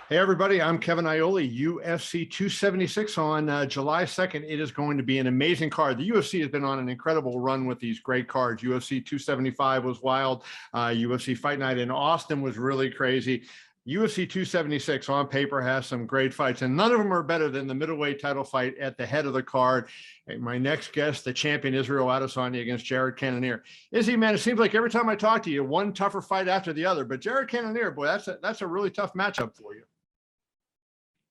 Hey, everybody, I'm Kevin Iole, UFC 276 on July 2nd. It is going to be an amazing card. The UFC has been on an incredible run with these great cards. UFC 275 was wild. UFC Fight Night in Austin was really crazy. UFC 276 on paper has some great fights, and none of them are better than the middleweight title fight at the head of the card. My next guest, the champion Israel Adesanya against Jared Cannonier. Izzy, man, it seems like every time I talk to you, one tougher fight after the other. But Jared Cannonier, boy, that's a really tough matchup for you.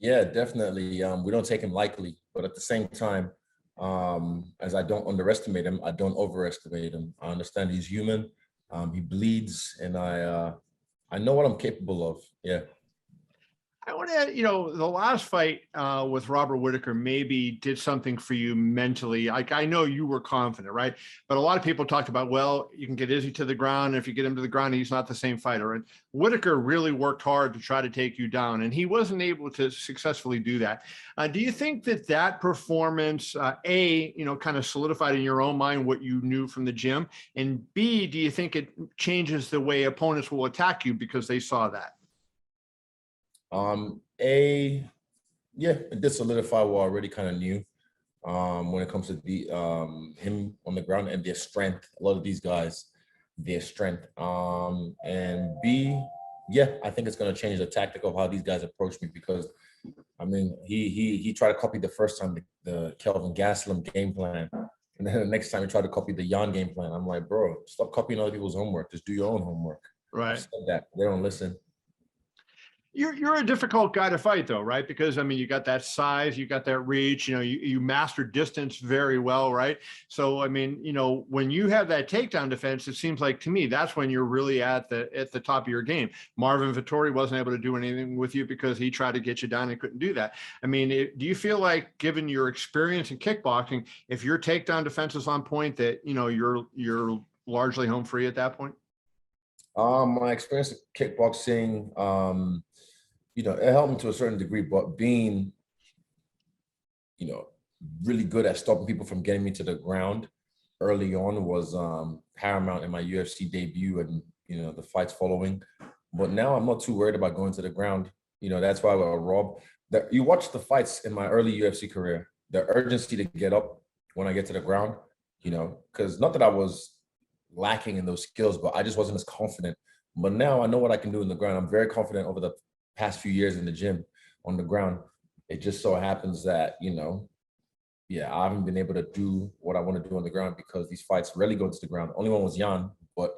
Yeah, definitely. We don't take him lightly, but at the same time, as I don't underestimate him, I don't overestimate him. I understand he's human. He bleeds, and I know what I'm capable of. Yeah. I want to, the last fight with Robert Whittaker maybe did something for you mentally. Like, I know you were confident, right? But a lot of people talked about, well, you can get Izzy to the ground. And if you get him to the ground, he's not the same fighter. And Whittaker really worked hard to try to take you down, and he wasn't able to successfully do that. Do you think that performance, kind of solidified in your own mind what you knew from the gym? And B, do you think it changes the way opponents will attack you because they saw that? Yeah, it did solidify what I already kind of knew. When it comes to the him on the ground and their strength, a lot of these guys, their strength. And B, yeah, I think it's gonna change the tactic of how these guys approach me, because I mean he tried to copy the first time the Kelvin Gastelum game plan. And then the next time he tried to copy the Jan game plan. I'm like, bro, stop copying other people's homework. Just do your own homework. Right. I've said that. They don't listen. You're a difficult guy to fight, though, right? Because I mean, you got that size, you got that reach. You master distance very well, right? So I mean, when you have that takedown defense, it seems like to me that's when you're really at the top of your game. Marvin Vettori wasn't able to do anything with you because he tried to get you down and couldn't do that. I mean, do you feel like, given your experience in kickboxing, if your takedown defense is on point, that you're largely home free at that point? My experience in kickboxing, it helped me to a certain degree, but being, really good at stopping people from getting me to the ground early on was paramount in my UFC debut and, the fights following. But now I'm not too worried about going to the ground. That's why Rob, you watch the fights in my early UFC career, the urgency to get up when I get to the ground, because not that I was lacking in those skills, but I just wasn't as confident. But now I know what I can do in the ground. I'm very confident over the past few years in the gym on the ground. It just so happens that, I haven't been able to do what I want to do on the ground because these fights rarely go to the ground. The only one was Jan, but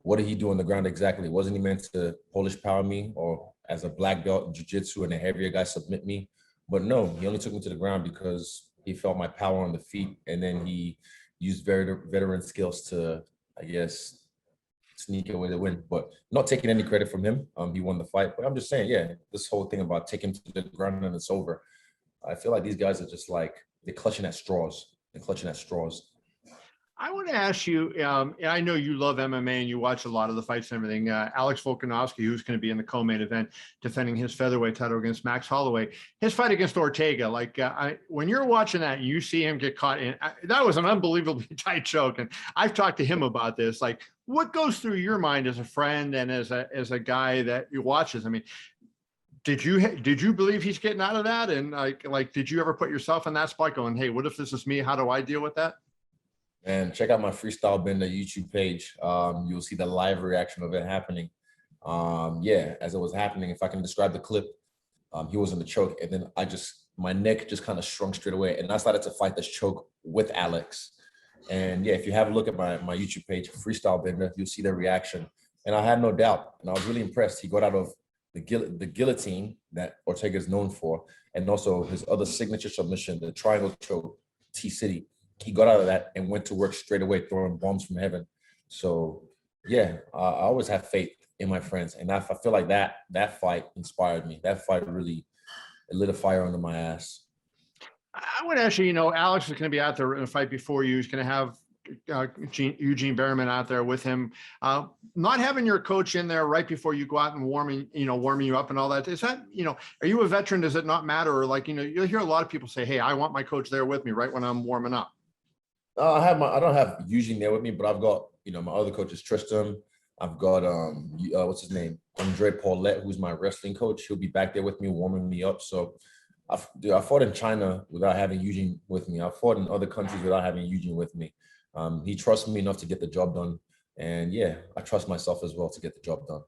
what did he do on the ground exactly? Wasn't he meant to Polish power me or as a black belt in jiu-jitsu and a heavier guy submit me? But no, he only took me to the ground because he felt my power on the feet, and then he used veteran skills to, I guess, sneak away the win, but not taking any credit from him. He won the fight, but I'm just saying, yeah, this whole thing about taking him to the ground and it's over. I feel like these guys are just like, they're clutching at straws. I want to ask you, I know you love MMA and you watch a lot of the fights and everything. Alex Volkanovski, who's going to be in the co-main event, defending his featherweight title against Max Holloway, his fight against Ortega, when you're watching that and you see him get caught in, that was an unbelievably tight choke. And I've talked to him about this. Like, what goes through your mind as a friend and as a guy that you watches? I mean, did you believe he's getting out of that? And like, did you ever put yourself in that spot going, hey, what if this is me? How do I deal with that? And check out my Freestyle Bender YouTube page. You'll see the live reaction of it happening. As it was happening, if I can describe the clip, he was in the choke, and then my neck just kind of shrunk straight away, and I started to fight this choke with Alex. And yeah, if you have a look at my YouTube page, Freestyle Bender, you'll see the reaction. And I had no doubt, and I was really impressed. He got out of the guillotine that Ortega is known for, and also his other signature submission, the triangle choke, T-City. He got out of that and went to work straight away, throwing bombs from heaven. So yeah, I always have faith in my friends, and I feel like that fight inspired me. That fight really lit a fire under my ass. I would actually, Alex is going to be out there in a fight before you. He's going to have Eugene Berriman out there with him. Not having your coach in there right before you go out and warming you up and all that. Is that, are you a veteran? Does it not matter? Or you'll hear a lot of people say, hey, I want my coach there with me right when I'm warming up. I don't have Eugene there with me, but I've got, my other coaches, Tristan, I've got what's his name? Andre Paulette, who's my wrestling coach. He'll be back there with me, warming me up. So I fought in China without having Eugene with me. I fought in other countries without having Eugene with me. He trusts me enough to get the job done. And yeah, I trust myself as well to get the job done.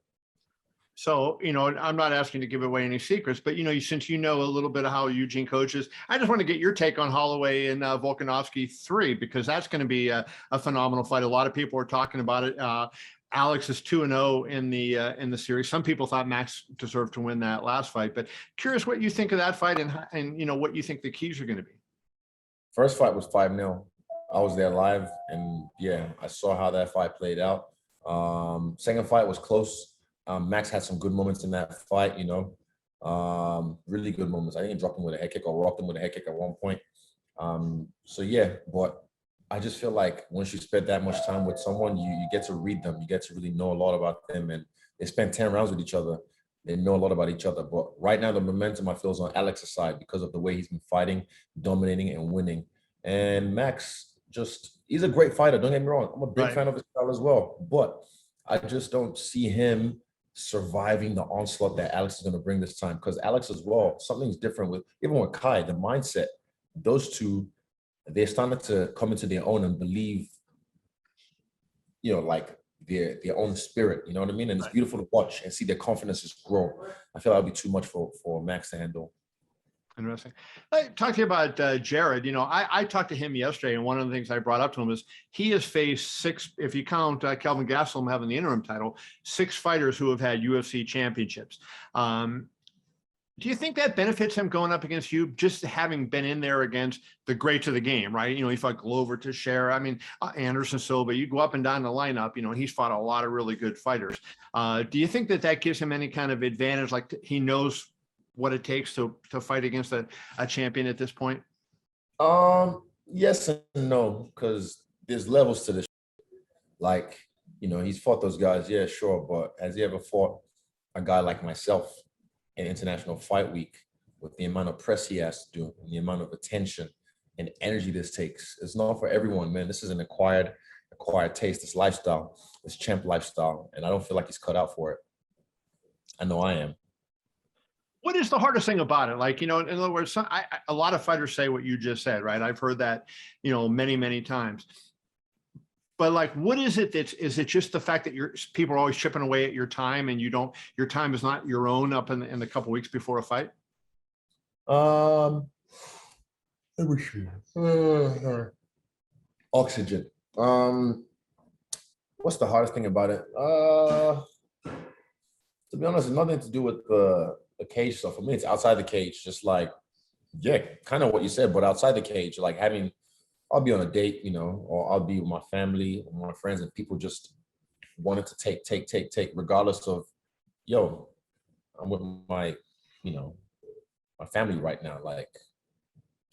So, I'm not asking to give away any secrets, but, since you know a little bit of how Eugene coaches, I just want to get your take on Holloway and Volkanovski 3, because that's going to be a phenomenal fight. A lot of people are talking about it. Alex is 2-0 in the series. Some people thought Max deserved to win that last fight, but curious what you think of that fight and what you think the keys are going to be. First fight was 5-0. I was there live, and yeah, I saw how that fight played out. Second fight was close. Max had some good moments in that fight, really good moments. I think he dropped him with a head kick or rocked him with a head kick at one point. So yeah, but I just feel like once you spend that much time with someone, you get to read them. You get to really know a lot about them, and they spend 10 rounds with each other. They know a lot about each other. But right now, the momentum I feel is on Alex's side because of the way he's been fighting, dominating, and winning. And Max, he's a great fighter. Don't get me wrong. I'm a big fan of his style as well. But I just don't see him surviving the onslaught that Alex is going to bring this time. Because Alex as well, something's different even with Kai, the mindset. Those two, they're starting to come into their own and believe, like their own spirit. You know what I mean? And it's beautiful to watch and see their confidences grow. I feel that would be too much for Max to handle. Interesting. I talked to you about Jared. I talked to him yesterday, and one of the things I brought up to him is he has faced 6, if you count Kelvin Gastelum having the interim title, 6 fighters who have had UFC championships. Do you think that benefits him going up against you, just having been in there against the greats of the game, right? He fought Glover, Teixeira, Anderson Silva. You go up and down the lineup, he's fought a lot of really good fighters. Do you think that gives him any kind of advantage, like he knows what it takes to fight against a champion at this point? Yes and no, because there's levels to this. Like, he's fought those guys, yeah, sure, but has he ever fought a guy like myself in International Fight Week with the amount of press he has to do and the amount of attention and energy this takes? It's not for everyone, man. This is an acquired taste, this lifestyle, this champ lifestyle, and I don't feel like he's cut out for it. I know I am. What is the hardest thing about it? Like, in other words, a lot of fighters say what you just said, right? I've heard that, many, many times. But like, what is it is it just the fact that people are always chipping away at your time and your time is not your own up in the couple of weeks before a fight? Oxygen. What's the hardest thing about it? To be honest, it's nothing to do with the cage stuff. For me, it's outside the cage. Just like, yeah, kind of what you said, but outside the cage, like I'll be on a date, or I'll be with my family or my friends, and people just wanted to take, regardless of, I'm with my family right now. Like,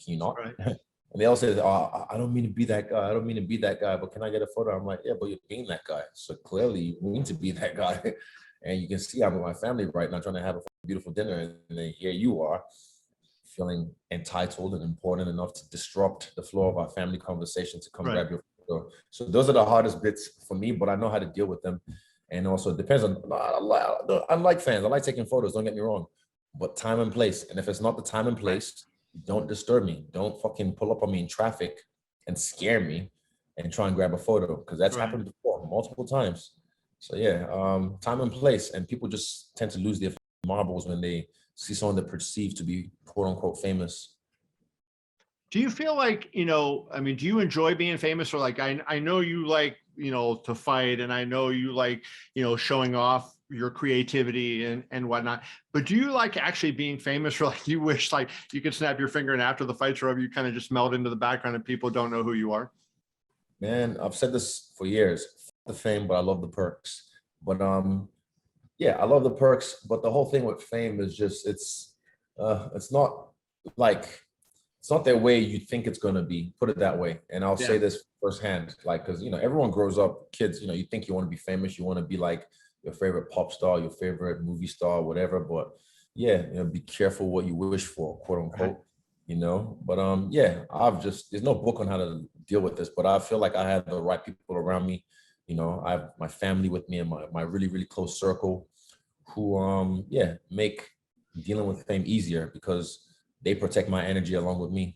can you not? Right. And they all say, "Oh, I don't mean to be that guy. I don't mean to be that guy, but can I get a photo?" I'm like, "Yeah, but you're being that guy. So clearly you mean to be that guy." And you can see I'm with my family right now trying to have a beautiful dinner. And then here you are feeling entitled and important enough to disrupt the flow of our family conversation to come grab your photo. So those are the hardest bits for me, but I know how to deal with them. And also it depends on, I like fans. I like taking photos, don't get me wrong, but time and place. And if it's not the time and place, don't disturb me. Don't fucking pull up on me in traffic and scare me and try and grab a photo, because that's happened before multiple times. So yeah, time and place, and people just tend to lose their marbles when they see someone that perceived to be quote unquote famous. Do you feel like, do you enjoy being famous, or like, I know you like, to fight, and I know you like, showing off your creativity and whatnot, but do you like actually being famous, or like you wish like you could snap your finger and after the fight's over, you kind of just melt into the background and people don't know who you are? Man, I've said this for years. The fame, but I love the perks. But yeah, I love the perks, but the whole thing with fame is just it's not the way you think it's gonna be, put it that way. And I'll say this firsthand, like, because everyone grows up, kids, you think you want to be famous, you want to be like your favorite pop star, your favorite movie star, whatever. But yeah, be careful what you wish for, quote unquote. But yeah, there's no book on how to deal with this, but I feel like I have the right people around me You know, I have my family with me and my really, really close circle who, yeah, make dealing with fame easier because they protect my energy along with me.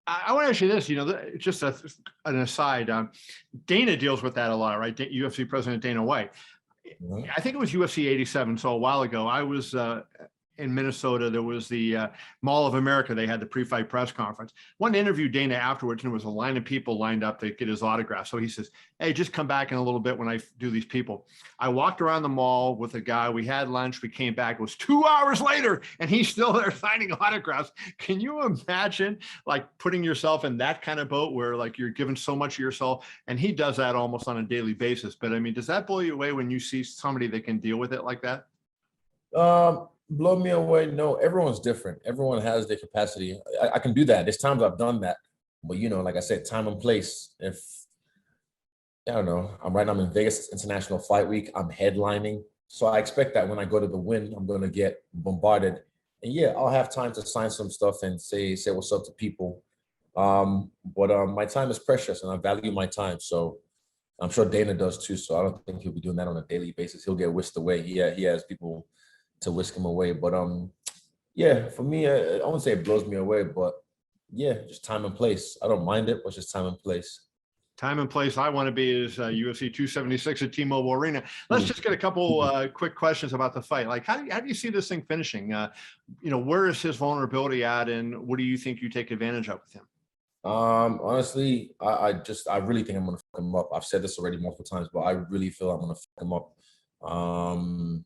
I want to ask you this, just an aside. Dana deals with that a lot, right? UFC President Dana White. Mhm. I think it was UFC 87. So a while ago, I was in Minnesota. There was the Mall of America. They had the pre-fight press conference. One to interview Dana afterwards, and there was a line of people lined up to get his autograph. So he says, "Hey, just come back in a little bit when I do these people." I walked around the mall with a guy. We had lunch. We came back. It was 2 hours later, and he's still there signing autographs. Can you imagine like putting yourself in that kind of boat where like you're giving so much of yourself? And he does that almost on a daily basis. But I mean, does that blow you away when you see somebody that can deal with it like that? Blow me away. No, everyone's different. Everyone has their capacity. I can do that. There's times I've done that, but you know, like I said, time and place. If I don't know, I'm in Vegas International Fight Week. I'm headlining, so I expect that when I go to the win, I'm going to get bombarded. And yeah, I'll have time to sign some stuff and say what's up to people. But my time is precious, and I value my time. So I'm sure Dana does too. So I don't think he'll be doing that on a daily basis. He'll get whisked away. He has people to whisk him away. But yeah, for me, I won't say it blows me away, but yeah, just time and place. I don't mind it, but just time and place. Time and place I want to be is UFC 276 at T-Mobile Arena. Let's just get a couple quick questions about the fight. Like, how do you see this thing finishing? Where is his vulnerability at, and what do you think you take advantage of with him? Honestly, I really think I'm gonna fuck him up. I've said this already multiple times, but I really feel I'm gonna fuck him up.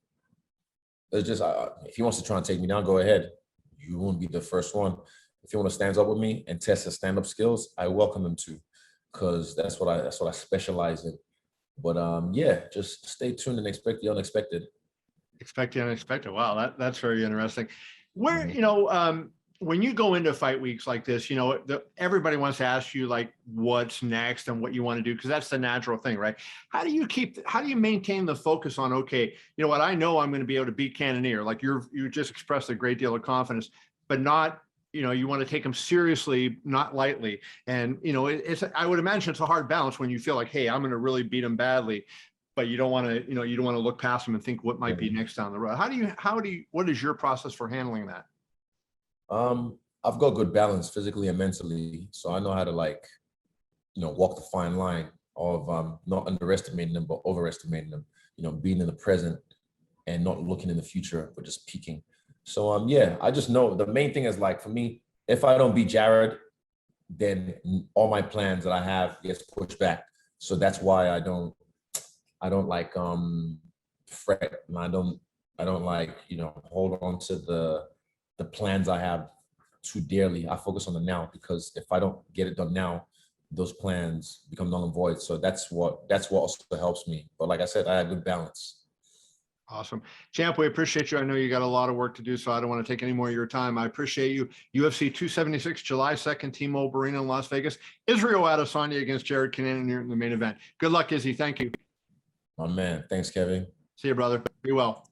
It's just if he wants to try and take me down, go ahead. You won't be the first one. If he want to stand up with me and test his stand-up skills, I welcome him to, because that's what I specialize in. But yeah, just stay tuned and expect the unexpected. Expect the unexpected. Wow, that's very interesting. Where Mhm. when you go into fight weeks like this, everybody wants to ask you like what's next and what you want to do, because that's the natural thing, right? How do you maintain the focus on, okay, you know what, I know I'm going to be able to beat Cannonier. Like you just expressed a great deal of confidence, but not, you want to take them seriously, not lightly. And I would imagine it's a hard balance when you feel like, hey, I'm going to really beat him badly, but you don't want to, you don't want to look past them and think what might be next down the road. What is your process for handling that? I've got good balance physically and mentally, so I know how to walk the fine line of not underestimating them but overestimating them. Being in the present and not looking in the future but just peaking. So yeah, I just know the main thing is, like, for me, if I don't beat Jared, then all my plans that I have gets pushed back. So that's why I don't like fret, and I don't like hold on to the plans I have too dearly. I focus on the now, because if I don't get it done now, those plans become null and void. So that's what also helps me. But like I said, I have good balance. Awesome. Champ, we appreciate you. I know you got a lot of work to do, so I don't want to take any more of your time. I appreciate you. UFC 276, July 2nd, T-Mobile Arena in Las Vegas. Israel Adesanya against Jared Cannonier in the main event. Good luck, Izzy. Thank you. My man. Thanks, Kevin. See you, brother. Be well.